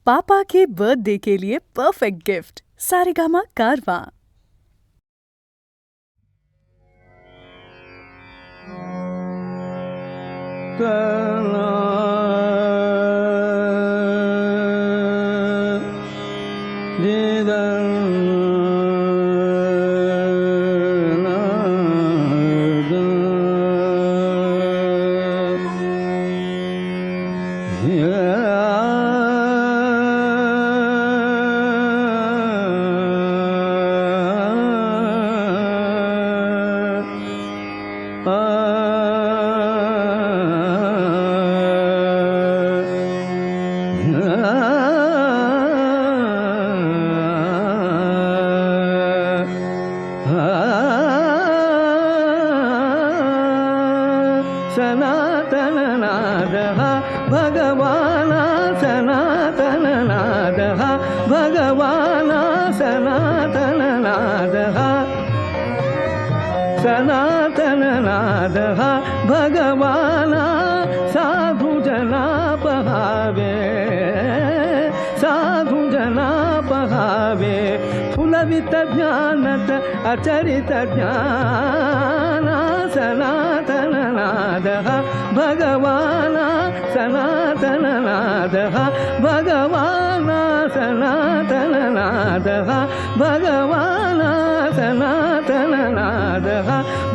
पापा के birthday के लिए perfect gift Saregama कारवां। सनातननादः भगवान् सनातननादः भगवान् सनातननादः सनातननादः भगवान् साधुजनापहावे साधुजनापहावे फुलवित ज्ञानत अचरित ज्ञान सनातननादः भगवान् सनातननादः भगवान् सनातननादः भगवान् सनातननादः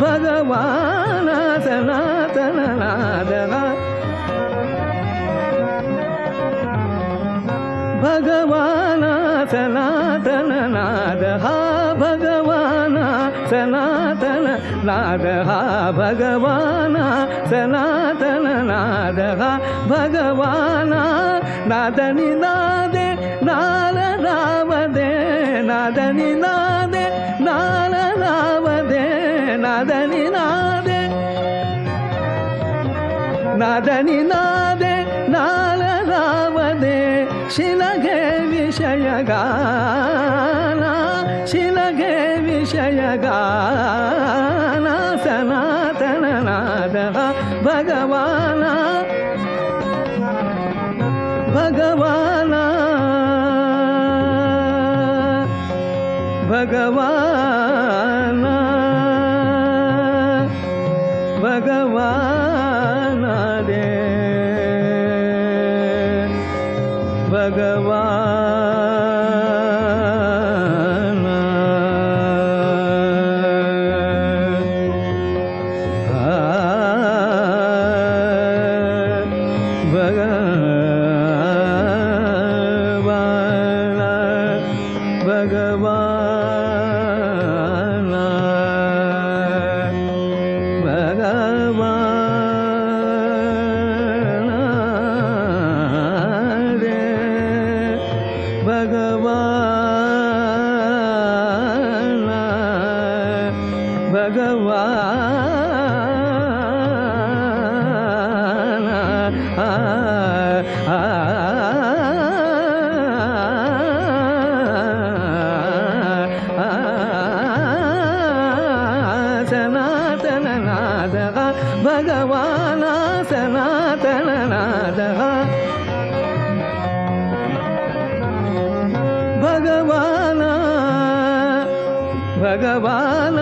भगवान् सनातननादः भगवान् सनातननादः भगवान् सनातननादः भगवान् सनातननादः भगवान् नादनि नादे नालरावदे नादनि नादे नालरावदे नादनि नादे नादनि नादे नालरावदे शिलगे विषयगान शिलगे विषयगान सनातननादः भगवान् भगवान् भगवान् भगवान् रे भगवान् सनातननादः भगवान् सनातननादः भगवान् भगवान्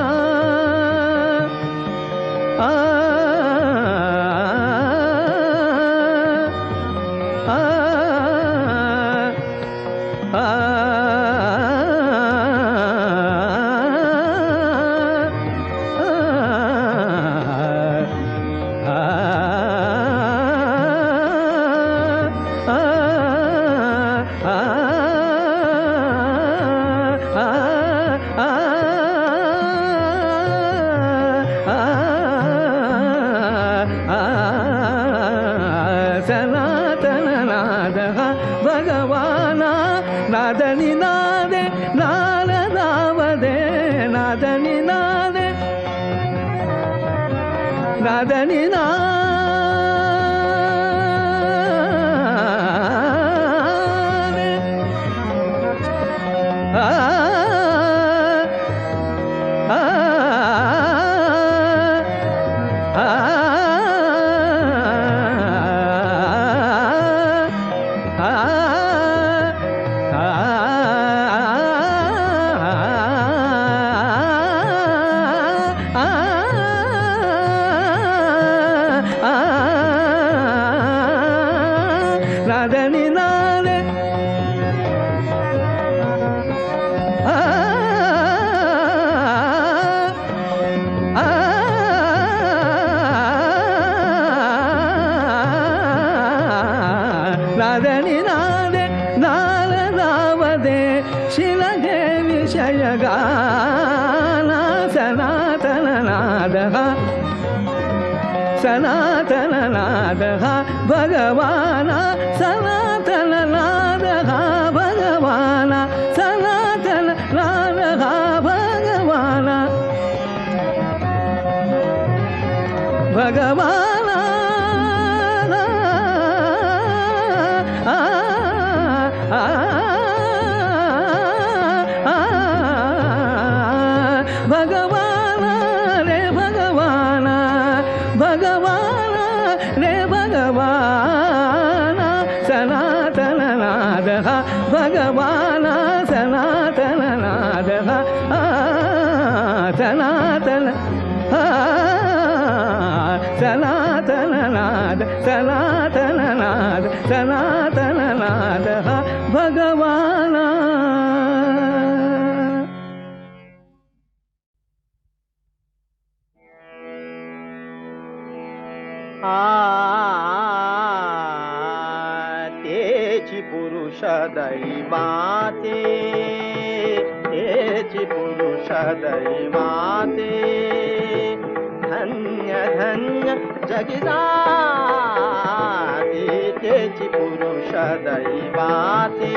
सनातननादः भगवान् नादनि नादे नालरावदे नादनि नादे नादनि नादे आ, आ, नादनी नादे नालदावदे शिलगे विषयगाना सनातन नादः सनातन नादः भगवान सनातन नादः भगवान सनातन नादः भगवान भगवान आ, आ, आ, भगवान रे भगवान भगवान रे भगवान सनातन नादः भगवान सनातन नादः सनातन सनातन नाद सनातन नाद सनातन नादः भगवान तेची पुरुष दैवाते तेची पुरुष दैवाते धन्य धन्य जगिजाते तेची पुरुष दैवाते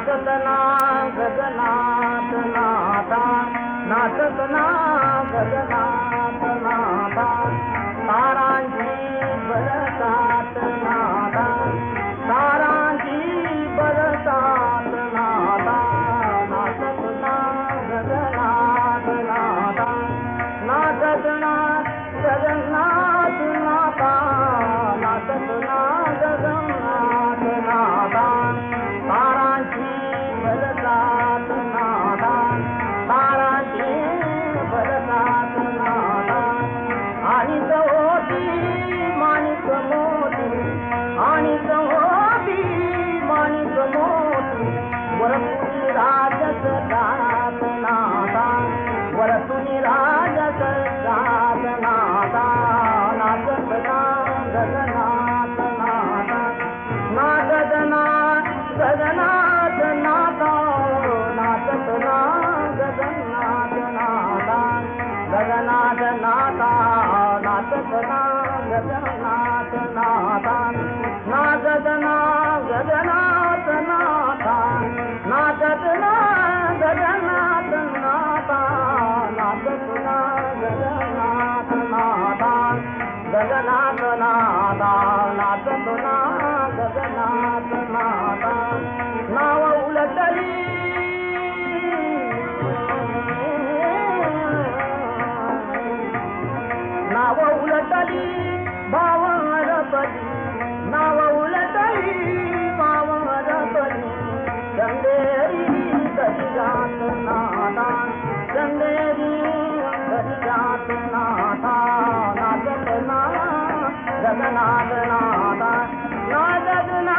नाचत ना गगनात नाता, नाचत ना गगनात नाता, तारांची बरसात नाता, तारांची बरसात नाता, नाचत ना गगनात नाता, नाचत ना गगनात नाता, नाचत ना गगनात नाता, तारांची बरसात नाता, तारांची बरसात नाता, आणि होती माणिक मोती, आणि होती माणिक मोती, वरतुनी राजस जात नाता, वरतुनी राजस जात नाता, नाचत ना गगनात नाता, नाचत ना गगनात नाता, नाचत ना गगनात नाता, गगनात नाता, नाचत ना गगनात नाता, नाचत ना गगनात नाता, नाचत ना गगनात नाता, नाचत ना गगनात नाता, गगनात नाता, नाचत ना गगनात नाता, नाव उलटली नाव उलटली भावरपली, नाव उलटली भावरपली, चंदेरी कधी जात नाता, चंदेरी कधी जात नाता, नाचत ना गगनात नाता, नाचत ना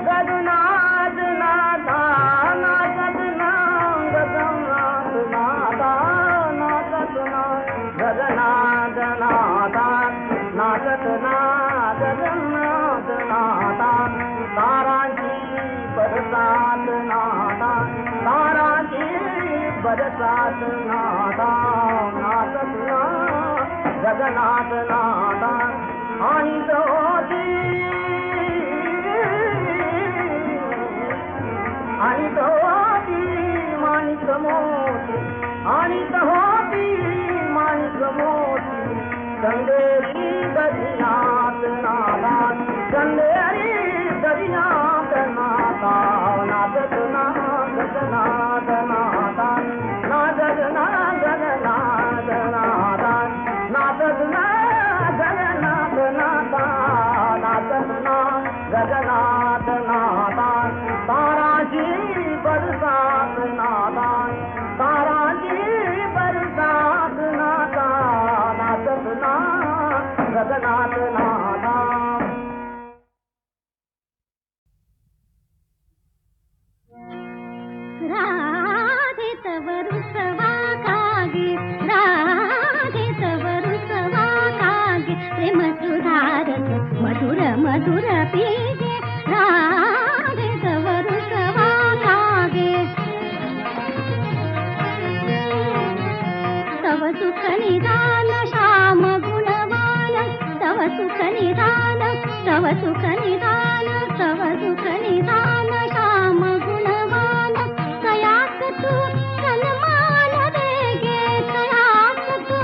गगनात नाता, नाचत ना गगनात नाता, नाचत ना गगनात नाता, नाचत ना गगनात नाता, तारांची बरसात नाता, तारांची बरसात नाता, नाचत ना गगनात नाता, आणि होती आणि होती माणिक मोती, आणि होती माणिक मोती, चंदेरी दरियात नाता, चंदेरी दरियात नाता, नाचत ना गगनात नाता, नाचत ना गगनात नाता, नाचत ना गगनात नाता, नाचत ना गगनात नाता, तारांची बरसात नाता, तारांची बरसात नाता, नाचत ना गगनात नाता. राधे तव रुसवा कागे, राधे तव रुसवा कागे, प्रेम सुधारक मधुर मधुर पीगे, राधे तव रुसवा कागे, तव सुख निदान श्याम गुणवान, तव सुख निदान, तव सुख निदान, तव सुख निदान श्याम गुणवान, तयास तू सन्मान देगे, तयास तू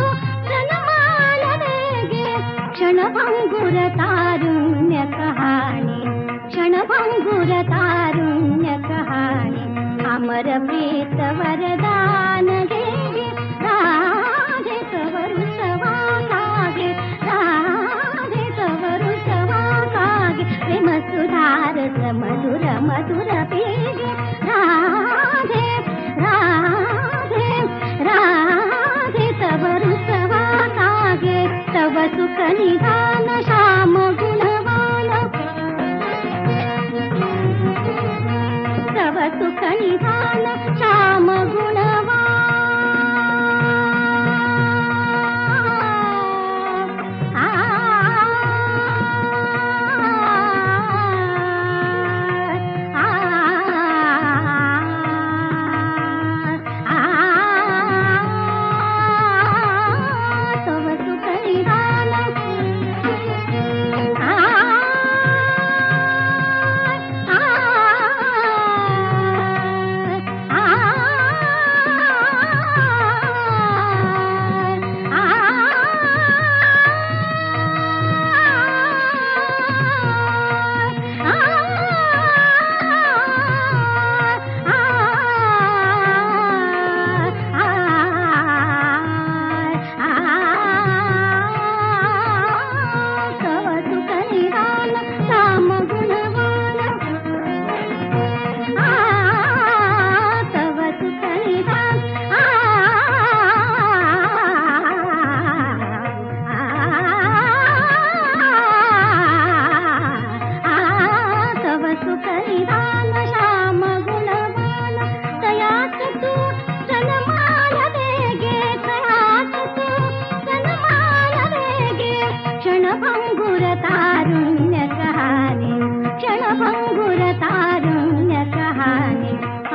सन्मान देगे, क्षणभंगुर तारुण्य कहाणी, क्षणभंगुर तारुण्य कहाणी, अमर प्रीत वरदान देगे, राधे तव रुसवा कागे, राधे तव रुसवा कागे, प्रेम सुधारक मधुर मधुर पीगे, राधे राधे राधे तव रुसवा कागे, तव सुख निधान श्याम गुणवान, तव सुख निधान श्याम गुणवान.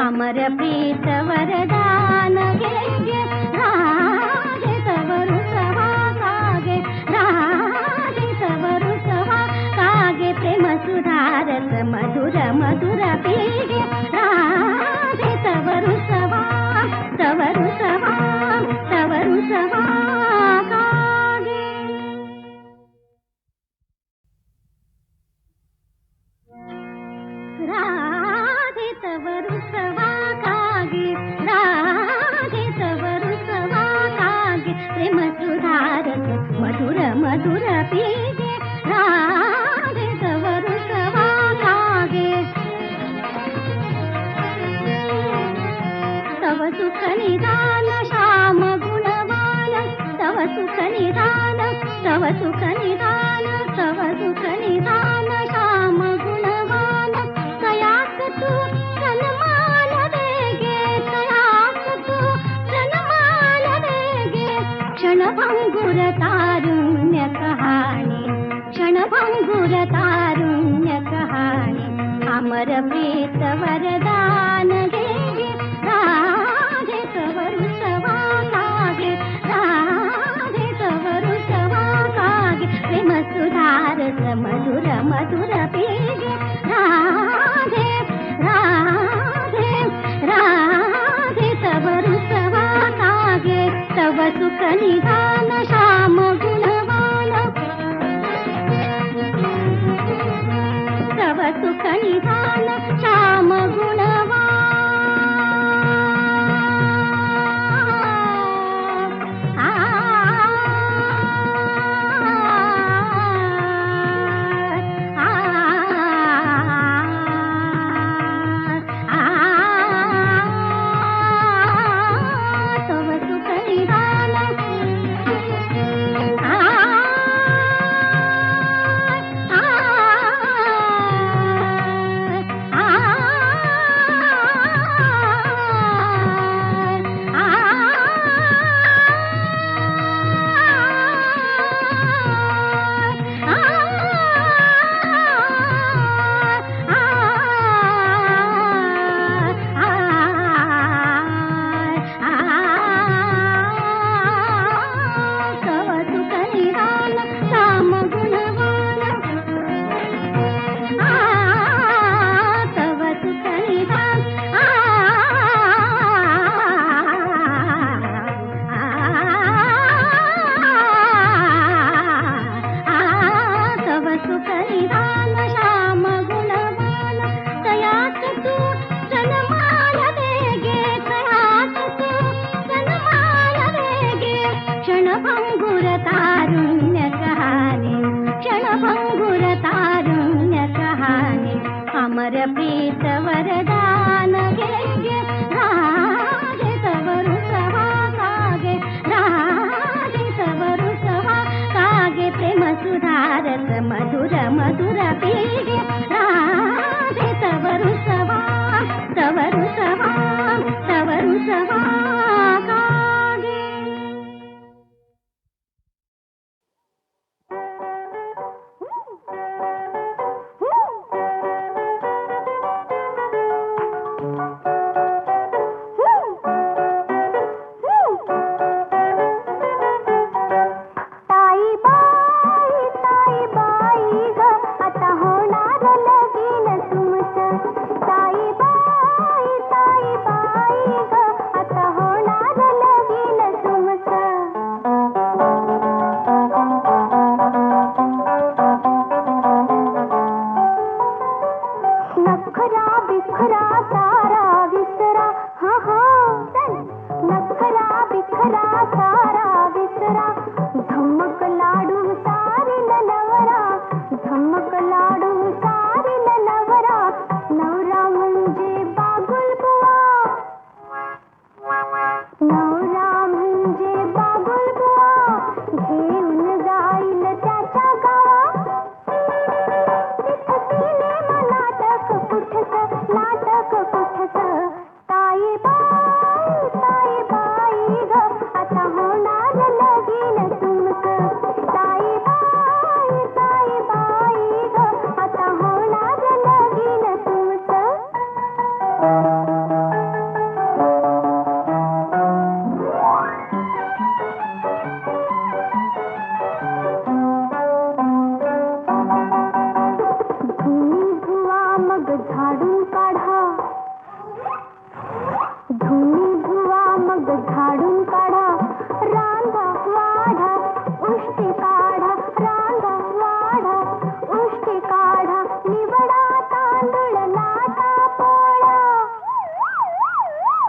अमर प्रीत वरदान गे गे राधे तवरु सवा कागे राधे तवरु सवा कागे प्रेम सुधारस मधुर मधुर पीगे राधे तवरु सवा तवरु सवा तवरु सवा कागे राधे तवरु सवा कागे राधे तवरु सवा कागे प्रेम सुधारस मधुर मधुर पीगे राधे तवरु सवा कागे तव सुख निधान श्याम गुणवान तव सुख निधान तव सुख निधान तव सुख निधान श्याम गुणवान तयाक तू सन्मान देगे तयाक तू सन्मान देगे क्षणभंगुर तारुण्य कहाणी क्षणभंगुर तारुण्य कहाणी अमर प्रीत वरदान देगे राधे तवरु सवा कागे राधे तवरु सवा कागे प्रेम सुधारस मधुर मधुर पीगे राधे राधे राधे तवरु सवा कागे तव सुख निधान श्याम गुणवान तव सुख निधान श्याम गुणवान अमर प्रीत वरदान गे गे राधे तवरु सवा कागे राधे तवरु सवा कागे प्रेम सुधारस मधुर मधुर पीगे राधे तवरु सवा तवरु सवा तवरु सवा कागे ताई बाई ग आता होणार लगीन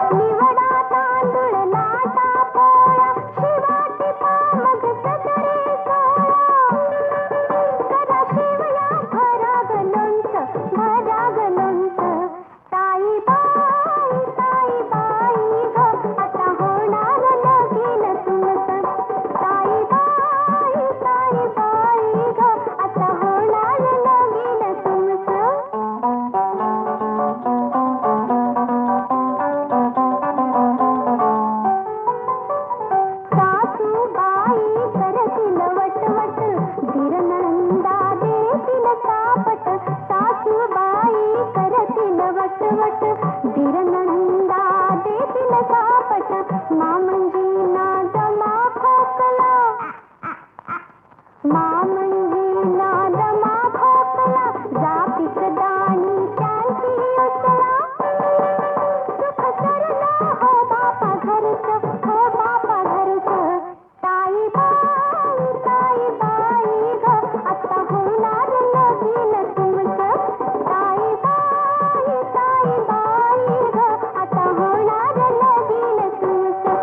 निवडा तांदूळ लाटा पोळ्या शिवाची पामग सदरे सोळा करा शिवया भराग लोणचं ताई बाई ग आता होणार लगीन तुमचं ताई बाई ग आता होणार लगीन तुमचं सासूबाई करतील वटवट धीरनंदा देतील सापट सासूबाई करतील वटवट धीरनंदा देतील सापट मामंजीना दमा खोकला मामंजीना दमा खोकला जापीत दाणी त्यांची उचला सुख सरला हो बापा घरचं ताई बाई ग आता होणार लगीन तुमचं ताई बाई ग आता होणार लगीन तुमचं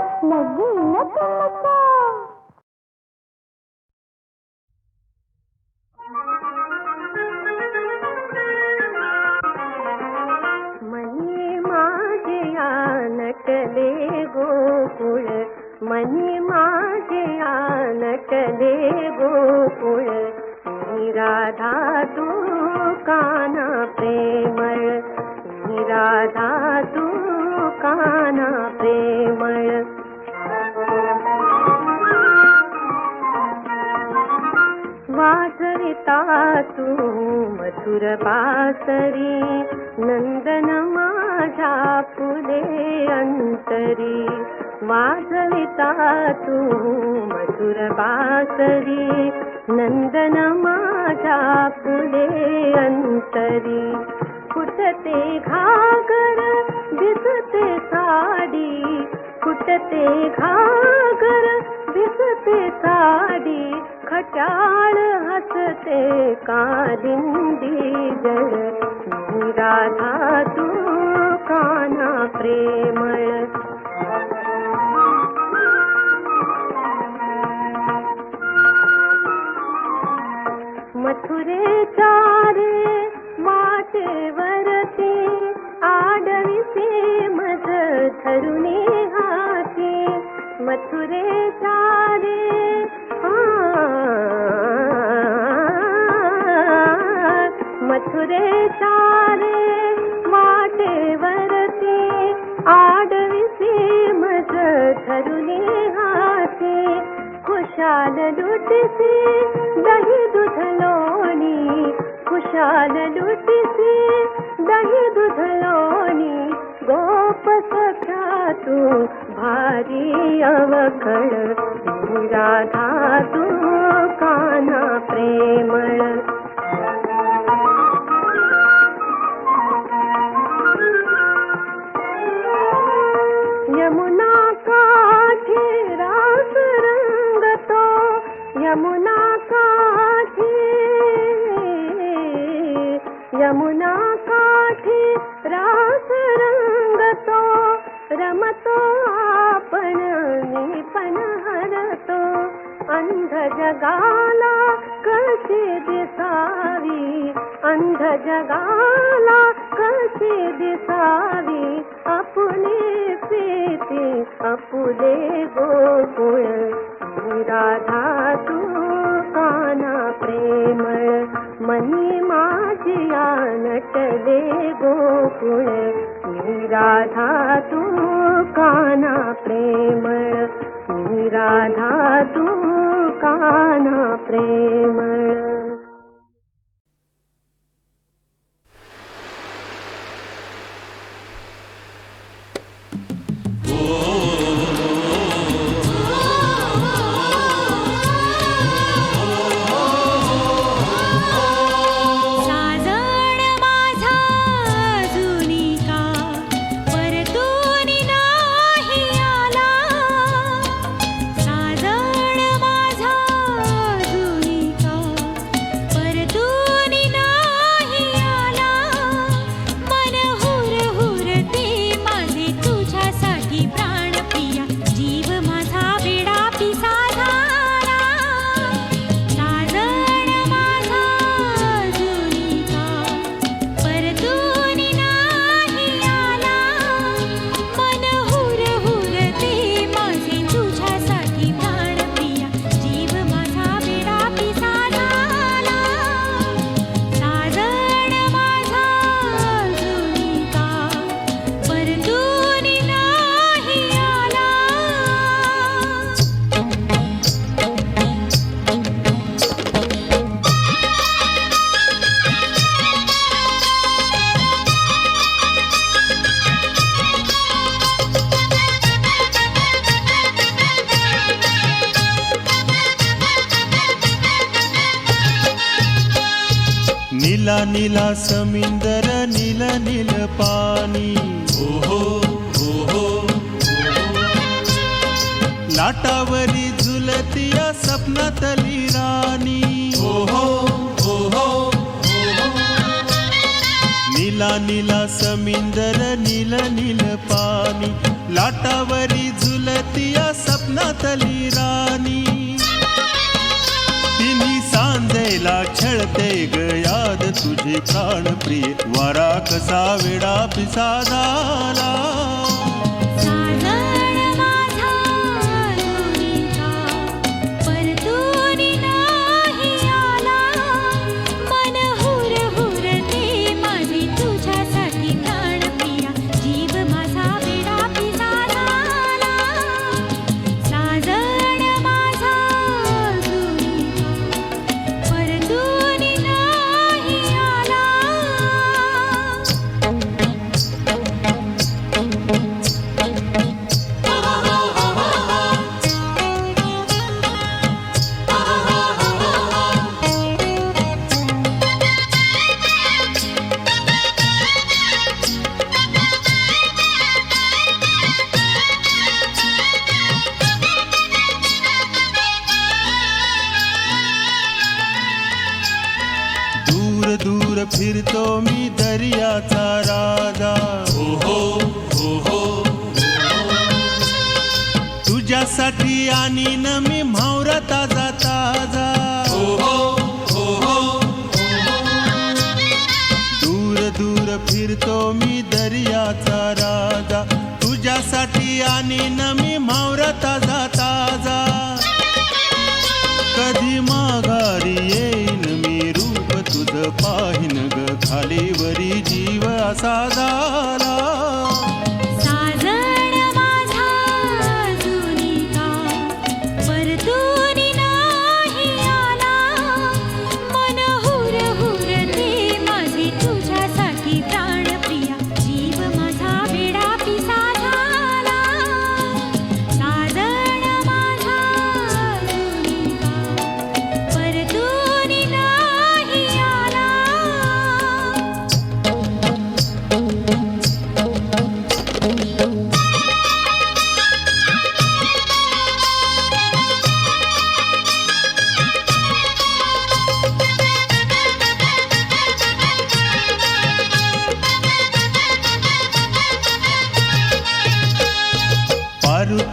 मनी माझे नटले गोकुळ मनी माझे नटले गोकुळ मी राधा तू काना प्रेमळ मी राधा तू काना प्रेमळ वाजविता तू मधुर बासरी नंदन माझ्या फुले अंतरी वाजविता तू मधुर बासरी नंदन माझ्या फुले अंतरी फुटते घागर दिसते साडी फुटते घागर दिसते साडी खट्याळ हसते कालिंदी जळ मी राधा तू काना प्रेमळ मथुरेच्या रे वाटेवरती आडवीसे मज धरुणी हाती मथुरेच्या रे मथुरेच्या रे वाटेवरती आडवीसे मज धरुणी हाती खुशाल लुटीसी दही दूध लोणी खुशाल लुटीसी दही दूध लोणी गोप सख्या तू भारी अवघड मी राधा तू काना प्रेमळ यमुना काठी रास रंगतो यमुना काठी रास रंगतो रमतो आपण मी पण हरतो अंध जगाला कशी दिसावी अंध जगाला कशी दिसावी आपुले प्रीती आपुले गोकुळ मी राधा तू काना प्रेमळ मनी माझी नटले गोकुळ मी राधा तू काना प्रेमळ मी राधा तू काना प्रेमळ नीला नीला समिंदर नील नील पाणी ओहो ओहो लाटावरी झुलतिया सपनातली राणी ओहो ओहो नीला नीला समिंदर नील नील पाणी लाटावरी झुलतिया सपनातली राणी तिन्ही सांजेला छळते ग याद तुझे प्राणप्रिय वारा कसा वेडा पिसा झाला दूर फिरतो मी दर्याचा राजा ओहो ओहो तुझ्यासाठी आणि न मी म्हावरा ताजा ताजा ओहो ओहो दूर दूर फिरतो मी दर्याचा राजा तुझ्यासाठी आणि न मी म्हावरा ताजा ताजा कधी माघारी येईन मी रूप तुझं पाहिन ग खालीवरी जीव असा झाला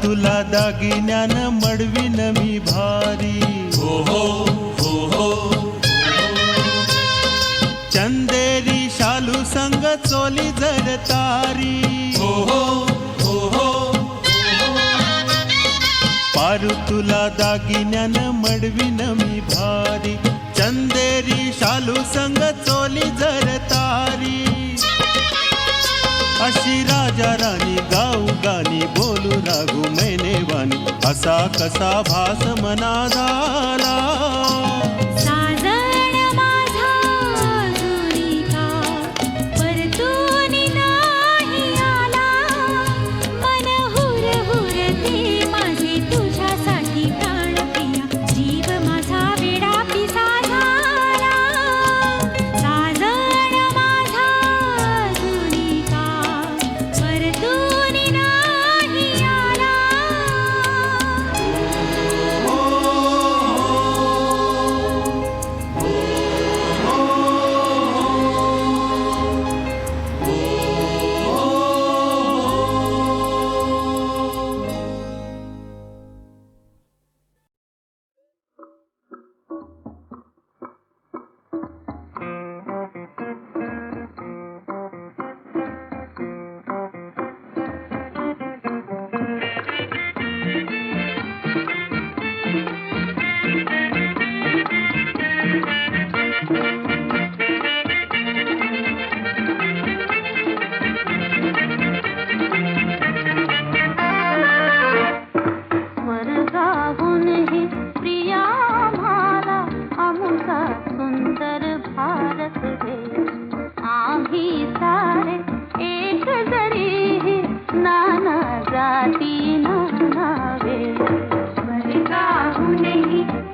तुला दागिन्यानं मडवीन मी भारी ओहो ओहो चंदेरी शालू संग चोली जर तारी ओहो ओहो पारू तुला दागिन्यानं मडवीन मी भारी चंदेरी शालू संग चोली जर तारी अशी राजा राणी गाऊ गाणी बोलू लागू मैने वाणी असा कसा भास मना झाला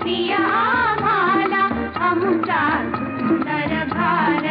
प्रिया आम्हाला आमचा सुंदर भारत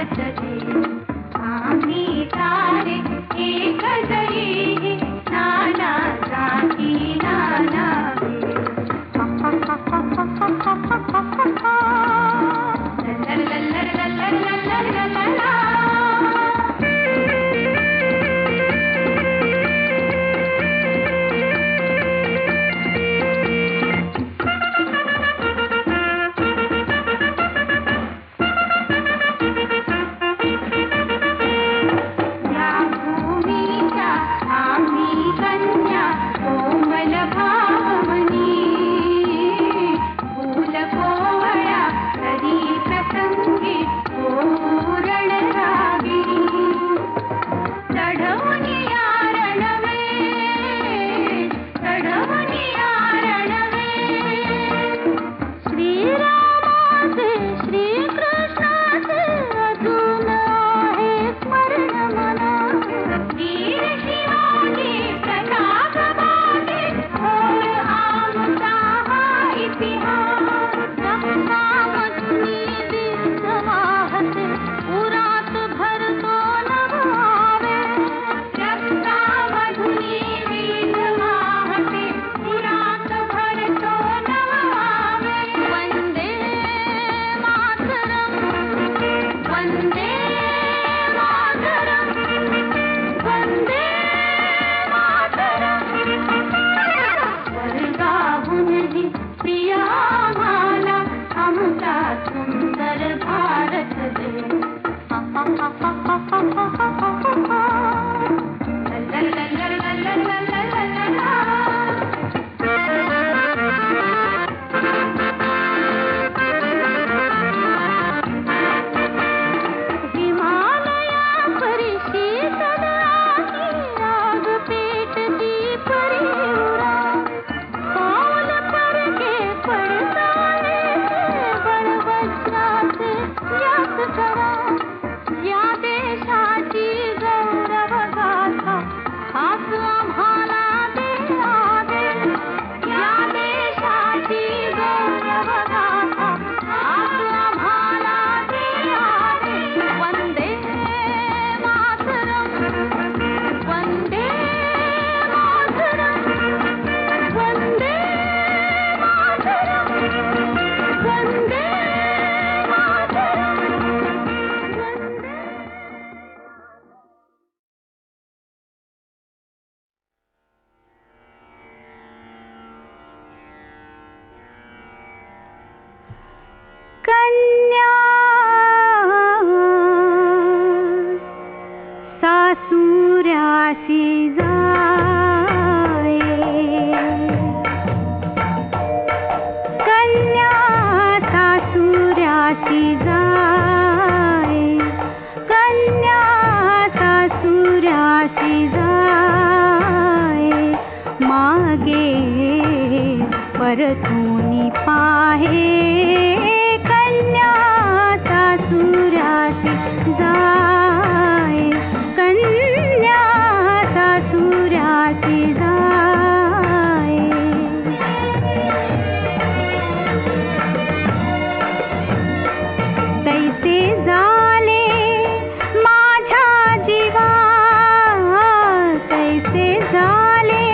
परतूनी पाहे कन्या सासुरासी जाय, कन्या सासुरासी जाय. तैसे झाले माझ्या जीवा, तैसे झाले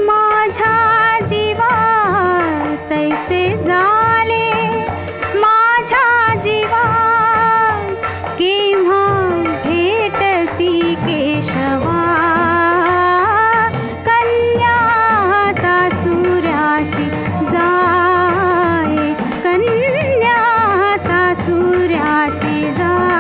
माझ्या जीवा, तैसे झाले माझ्या जीवा. केव्हा भेटसी केशवा, कन्या सासुरासी जाय, कन्या सासुरासी जाय.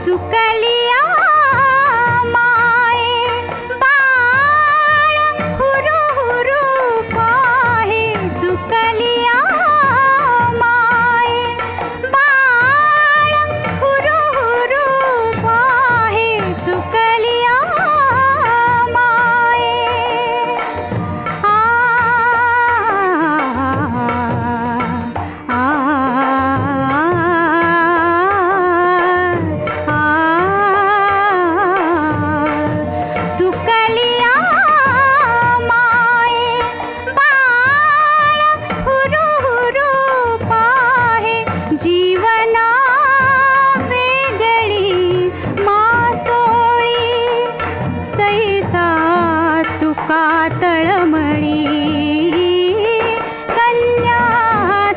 सुकलिया माये बाळ हुरु हुरु पाहे, सुकलिया माये बाळ हुरु हुरु पाहे, सुकलिया माये. आ सुकलिया माये बाळ हुरु हुरु पाहे, जीवना वेगळी मासोळी, तैसा तुका तळमळी. कन्या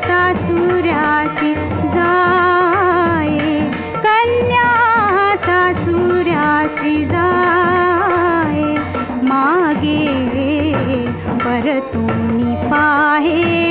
सासुरासी जाय, कन्या सासुरासी जाय. मागे परतूनी पाहे